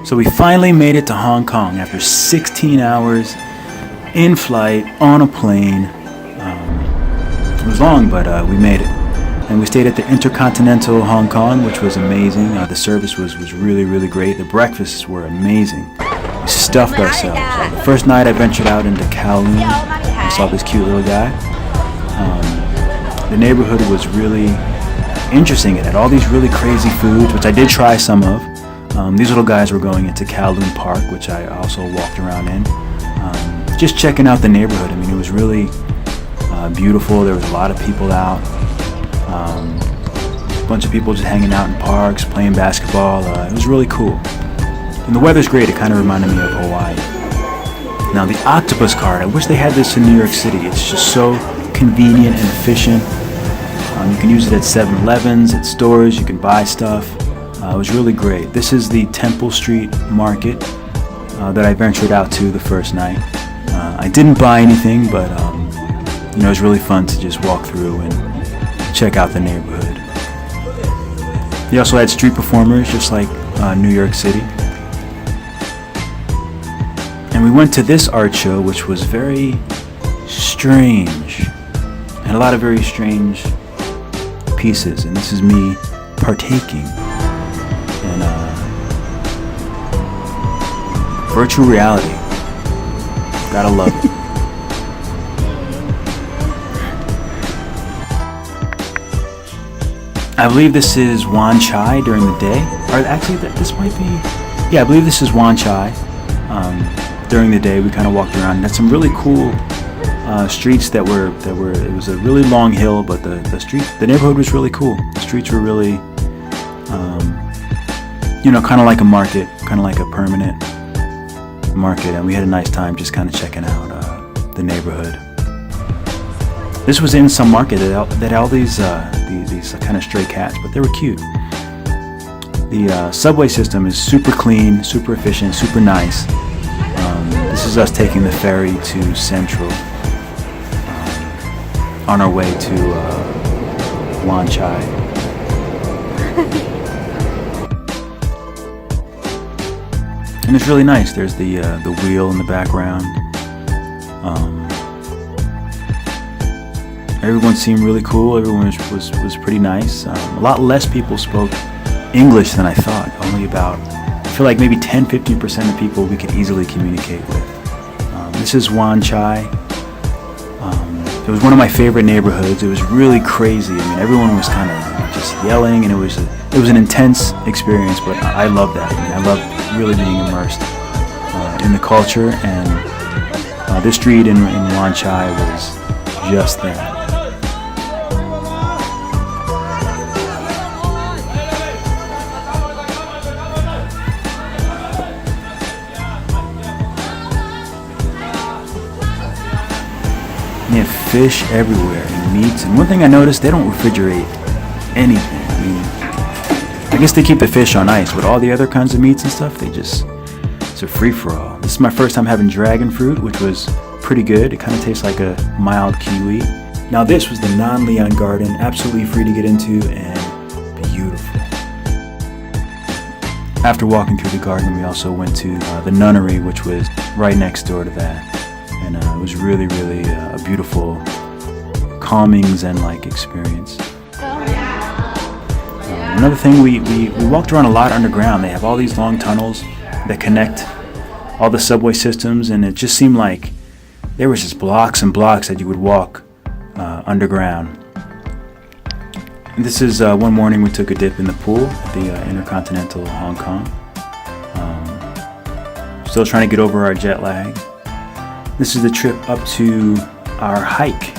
So we finally made it to Hong Kong after 16 hours in flight on a plane. It was long, but we made it. And we stayed at the Intercontinental Hong Kong, which was amazing. The service was really, really great. The breakfasts were amazing. We stuffed ourselves. The first night I ventured out into Kowloon. I saw this cute little guy. The neighborhood was really interesting. It had all these really crazy foods, which I did try some of. These little guys were going into Kowloon Park, which I also walked around in. Just checking out the neighborhood. I mean, it was really beautiful. There was a lot of people out. A bunch of people just hanging out in parks, playing basketball. It was really cool. And the weather's great. It kind of reminded me of Hawaii. Now, the octopus card, I wish they had this in New York City. It's just so convenient and efficient. You can use it at 7-Elevens, at stores. You can buy stuff. It was really great. This is the Temple Street Market that I ventured out to the first night. I didn't buy anything, but it was really fun to just walk through and check out the neighborhood. They also had street performers, just like New York City. And we went to this art show, which was very strange, and a lot of very strange pieces. And this is me partaking in virtual reality. Gotta love it. I believe this is Wan Chai during the day. Or actually, this might be... Yeah, I believe this is Wan Chai. During the day, we kind of walked around. Had some really cool streets that were. It was a really long hill, but the neighborhood was really cool. The streets were really, kind of like a market, kind of like a permanent market, and we had a nice time just kind of checking out the neighborhood. This was in some market that had all these kind of stray cats, but they were cute. The subway system is super clean, super efficient, super nice. This is us taking the ferry to Central on our way to Wan Chai. And it's really nice. There's the wheel in the background. Everyone seemed really cool. Everyone was pretty nice. A lot less people spoke English than I thought. Only about, I feel like maybe 10-15% of people we could easily communicate with. This is Wan Chai. It was one of my favorite neighborhoods. It was really crazy. I mean, everyone was kind of just yelling, and it was an intense experience. But I love that. I mean, I love really being immersed in the culture, and this street in Wan Chai was just that. They have fish everywhere and meats. And one thing I noticed, they don't refrigerate anything. I mean, I guess they keep the fish on ice. With all the other kinds of meats and stuff, it's a free-for-all. This is my first time having dragon fruit, which was pretty good. It kind of tastes like a mild kiwi. Now this was the non-Leon Garden, absolutely free to get into and beautiful. After walking through the garden, we also went to the nunnery, which was right next door to that. And it was really, really a beautiful, calming, Zen-like experience. Another thing, we walked around a lot underground. They have all these long tunnels that connect all the subway systems, and it just seemed like there was just blocks and blocks that you would walk underground. And this is one morning we took a dip in the pool at the Intercontinental Hong Kong. Still trying to get over our jet lag. This is the trip up to our hike,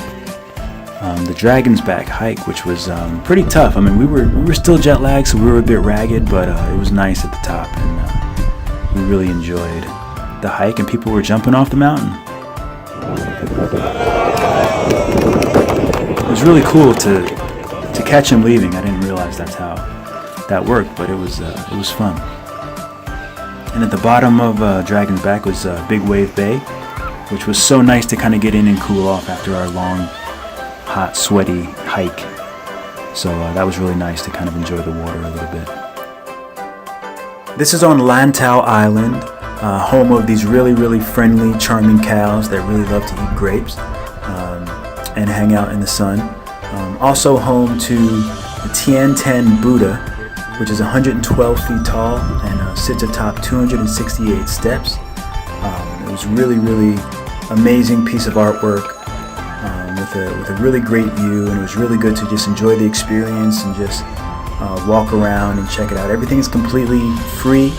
the Dragon's Back hike, which was pretty tough. I mean, we were still jet lagged, so we were a bit ragged, but it was nice at the top, and we really enjoyed the hike, and people were jumping off the mountain. It was really cool to catch him leaving. I didn't realize that's how that worked, but it was fun. And at the bottom of Dragon's Back was Big Wave Bay, which was so nice to kind of get in and cool off after our long, hot, sweaty hike. So that was really nice to kind of enjoy the water a little bit. This is on Lantau Island, home of these really friendly, charming cows that really love to eat grapes and hang out in the sun. Also home to the Tianten Buddha, which is 112 feet tall and sits atop 268 steps. It was really amazing piece of artwork with a really great view, and it was really good to just enjoy the experience and just walk around and check it out. Everything is completely free,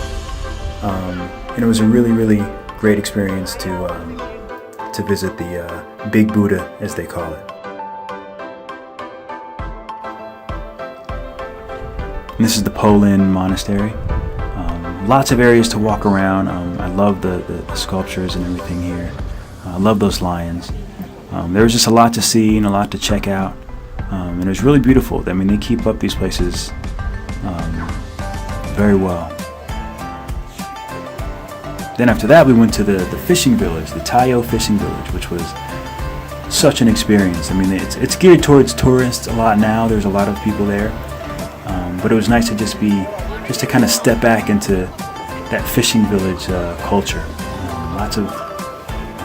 and it was a really great experience to visit the Big Buddha, as they call it. And this is the Polin Monastery. Lots of areas to walk around. I love the sculptures and everything here. I love those lions. There was just a lot to see and a lot to check out. And it was really beautiful. I mean, they keep up these places very well. Then after that, we went to the fishing village, the Tayo fishing village, which was such an experience. I mean, it's geared towards tourists a lot now. There's a lot of people there. But it was nice to just to kind of step back into that fishing village culture. Lots of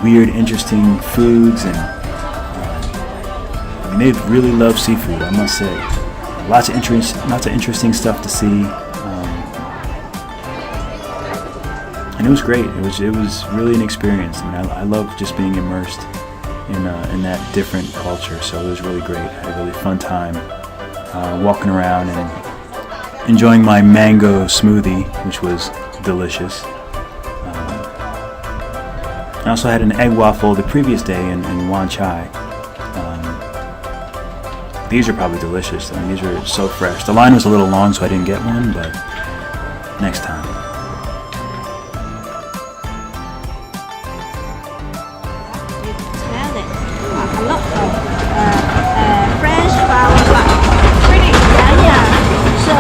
weird, interesting foods, and I mean, they really love seafood, I must say. Lots of interesting stuff to see, and it was great. It was really an experience. I mean, I love just being immersed in that different culture. So it was really great. I had a really fun time walking around and enjoying my mango smoothie, which was delicious. I also had an egg waffle the previous day in Wan Chai. These are probably delicious. I mean, these are so fresh. The line was a little long, so I didn't get one, but next time. Smell it. A lot of fresh flowers. Pretty. Yeah. So,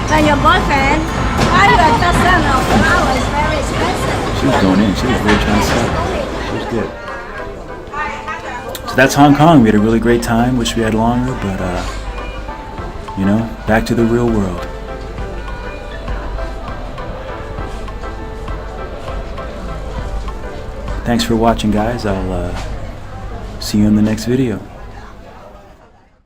when your boyfriend buy you a dozen of flowers, very expensive. She was going in. She was really trying to sell. She was good. So that's Hong Kong. We had a really great time. Wish we had longer, but you know, back to the real world. Thanks for watching, guys. I'll see you in the next video.